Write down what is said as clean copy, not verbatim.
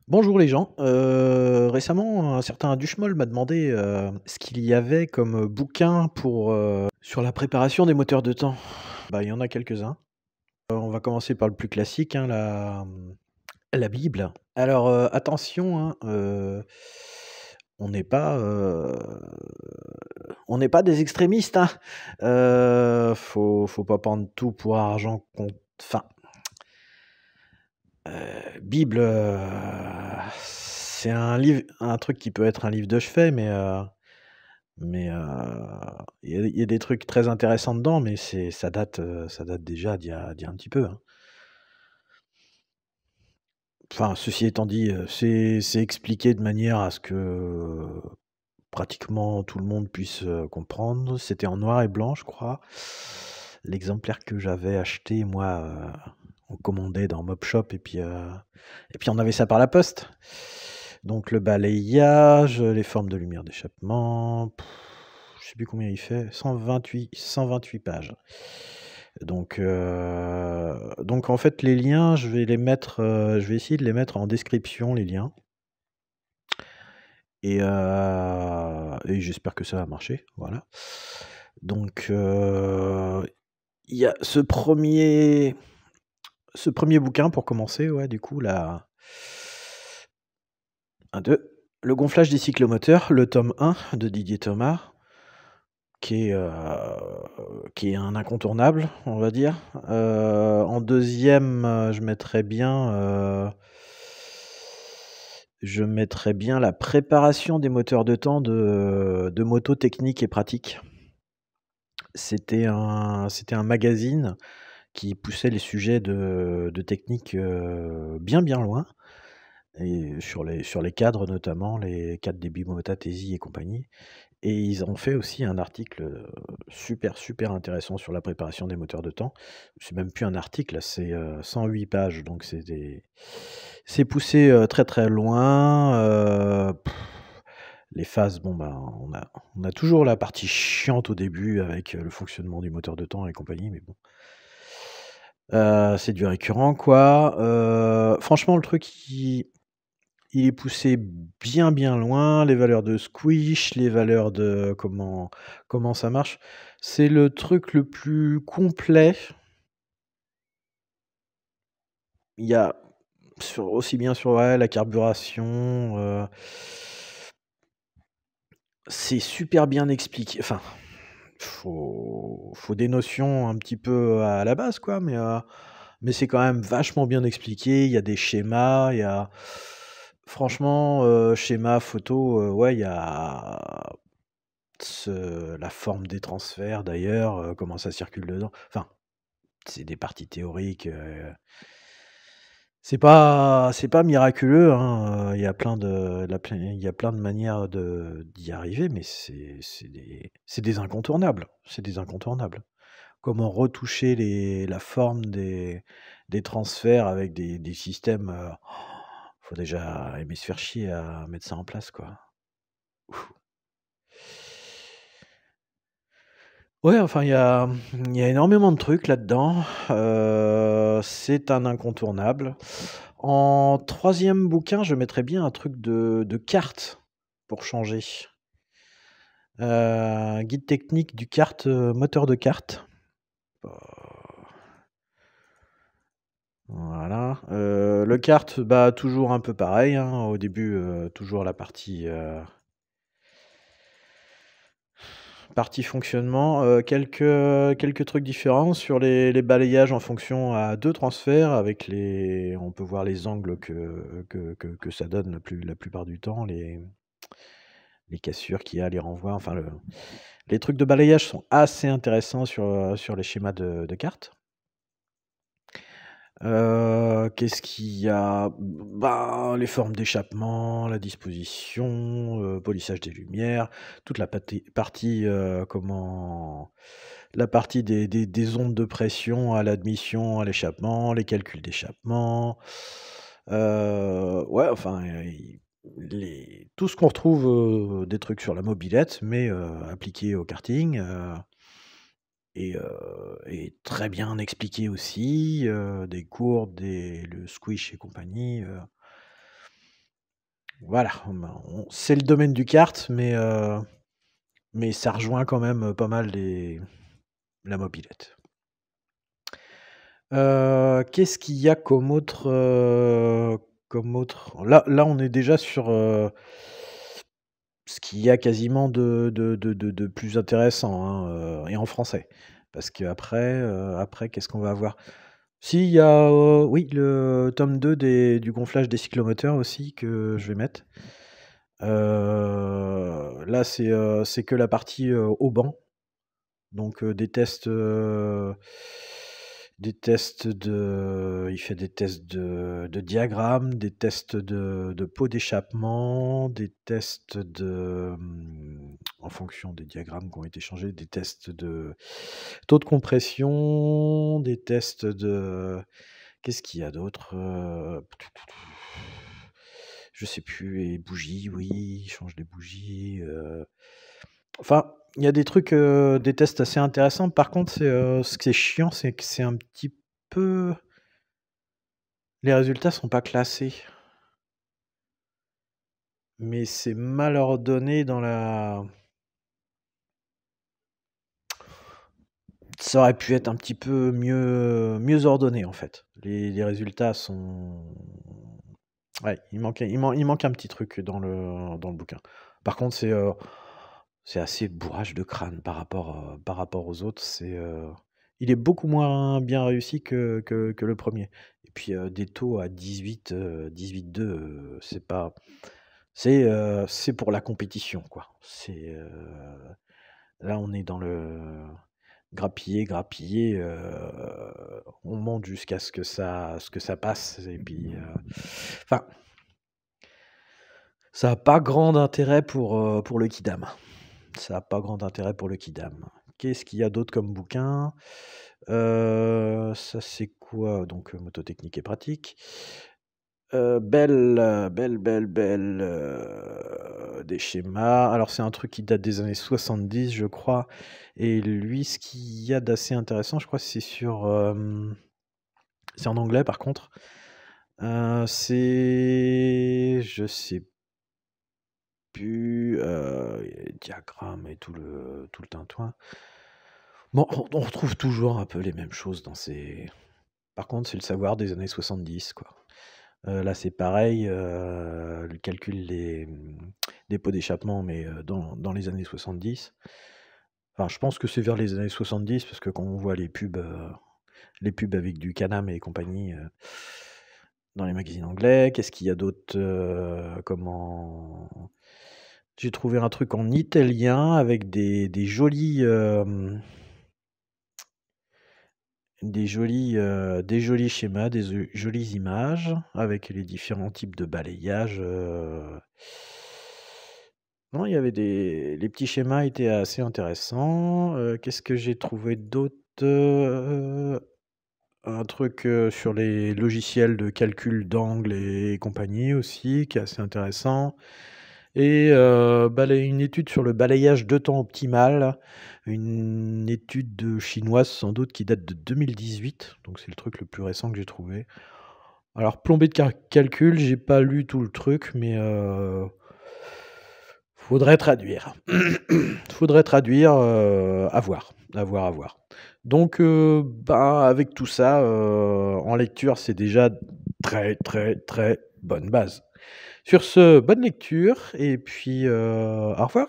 Bonjour les gens. Récemment, un certain Duchemol m'a demandé, ce qu'il y avait comme, bouquin pour, sur la préparation des moteurs de temps. Bah, il y en a quelques-uns. On va commencer par le plus classique, hein, la Bible. Alors, attention, hein, on n'est pas, on n'est pas des extrémistes, hein. Faut pas prendre tout pour argent enfin, Bible, c'est un truc qui peut être un livre de chevet, mais il y a des trucs très intéressants dedans, mais ça date déjà d'il y a un petit peu, hein. Enfin, ceci étant dit, c'est expliqué de manière à ce que, pratiquement tout le monde puisse, comprendre. C'était en noir et blanc, je crois. L'exemplaire que j'avais acheté, moi, on commandait dans Mopshop et puis on avait ça par la poste. Donc le balayage, les formes de lumière d'échappement, je sais plus combien il fait, 128 pages. Donc en fait, les liens, je vais essayer de les mettre en description, les liens et j'espère que ça va marcher, voilà. Donc il y a ce premier bouquin pour commencer, ouais, du coup, là, 1-2, Le gonflage des cyclomoteurs, le tome 1 de Didier Thomas, qui est, heu, qui est un incontournable, on va dire. En deuxième, je mettrais bien la préparation des moteurs de temps de Moto Technique et Pratique. C'était un magazine qui poussait les sujets de technique, bien, bien loin et sur les cadres notamment, les cadres des Bimota, Tesi et compagnie. Et ils ont fait aussi un article, super, super intéressant sur la préparation des moteurs de temps. C'est même plus un article là, c'est, 108 pages, donc c'est poussé, très, très loin, les phases, bon, bah, on a toujours la partie chiante au début avec, le fonctionnement du moteur de temps et compagnie, mais bon. C'est du récurrent quoi. Franchement le truc il est poussé bien, bien loin, les valeurs de squish, les valeurs de comment ça marche. C'est le truc le plus complet. Il y a aussi bien sur, ouais, la carburation, c'est super bien expliqué. Enfin, faut des notions un petit peu à la base quoi, mais c'est quand même vachement bien expliqué. Il y a des schémas, il y a franchement, schéma, photo, ouais, il y a la forme des transferts d'ailleurs, comment ça circule dedans. Enfin, c'est des parties théoriques, c'est pas miraculeux, hein, il y a plein de manières d'y arriver, mais c'est des incontournables, c'est des incontournables. Comment retoucher la forme des transferts avec des systèmes, faut déjà aimer se faire chier à mettre ça en place, quoi. Ouais, enfin, il y a énormément de trucs là-dedans, c'est un incontournable. En troisième bouquin, je mettrais bien un truc de cartes pour changer. Guide technique du kart, moteur de kart. Heu, voilà, le kart, bah, toujours un peu pareil, hein, au début, toujours la partie fonctionnement, quelques trucs différents sur les balayages en fonction à 2 transferts avec on peut voir les angles que ça donne la plupart du temps, les cassures qu'il y a, les renvois, enfin les trucs de balayage sont assez intéressants sur les schémas de cartes. Qu'est-ce qu'il y a? Bah, les formes d'échappement, la disposition, polissage des lumières, toute la partie des ondes de pression à l'admission, à l'échappement, les calculs d'échappement. Ouais, enfin, tout ce qu'on retrouve, des trucs sur la mobilette, mais appliqués au karting, et très bien expliqué aussi, des courbes, le squish et compagnie. Voilà, c'est le domaine du kart, mais ça rejoint quand même, pas mal la mobilette. Qu'est-ce qu'il y a comme autre là, on est déjà sur, ce qu'il y a quasiment de plus intéressant, hein, et en français. Parce qu'après, après qu'est-ce qu'on va avoir? Si, il y a, oui, le tome 2 du gonflage des cyclomoteurs aussi que je vais mettre. Là, c'est que la partie, Auban. Donc, il fait des tests de diagrammes, des tests de pots d'échappement, des tests en fonction des diagrammes qui ont été changés, des tests de taux de compression, des tests de qu'est-ce qu'il y a d'autre? Je sais plus, les bougies, oui, il change des bougies, enfin, il y a des trucs, des tests assez intéressants. Par contre, ce qui est chiant, c'est que c'est un petit peu les résultats sont pas classés, mais c'est mal ordonné dans la ça aurait pu être un petit peu mieux ordonné, en fait. Les résultats sont ouais, il manque un petit truc dans le bouquin. Par contre, c'est assez bourrage de crâne par rapport aux autres. Il est beaucoup moins bien réussi que le premier. Et puis, des taux à 18,2, c'est pour la compétition, quoi. Là, on est dans le grappiller, grappiller, on monte jusqu'à ce que ça passe et puis, enfin, ça a pas grand intérêt pour le kidam. Ça a pas grand intérêt pour le kidam. Qu'est-ce qu'il y a d'autre comme bouquin? Ça c'est quoi? Donc, moto technique et pratique. Belle, des schémas. Alors c'est un truc qui date des années 70, je crois, et lui, ce qu'il y a d'assez intéressant, je crois, c'est en anglais par contre. Je sais plus, diagramme et tout le tintouin. Bon, on retrouve toujours un peu les mêmes choses dans ces par contre, c'est le savoir des années 70, quoi. Là, c'est pareil, le calcul des pots d'échappement, mais dans les années 70. Enfin, je pense que c'est vers les années 70 parce que quand on voit les pubs avec du Can-Am et compagnie, dans les magazines anglais. Qu'est-ce qu'il y a d'autre, j'ai trouvé un truc en italien avec des jolis, des jolis schémas, jolies images avec les différents types de balayage, non, il y avait les petits schémas étaient assez intéressants, qu'est-ce que j'ai trouvé d'autre? Un truc, sur les logiciels de calcul d'angle et compagnie aussi, qui est assez intéressant et une étude sur le balayage de temps optimal, une étude chinoise sans doute qui date de 2018, donc c'est le truc le plus récent que j'ai trouvé. Alors plombé de calcul, j'ai pas lu tout le truc, mais faudrait traduire. Faudrait traduire, à voir, à voir, à voir. Donc avec tout ça, en lecture, c'est déjà très, très, très bonne base. Sur ce, bonne lecture et puis, au revoir.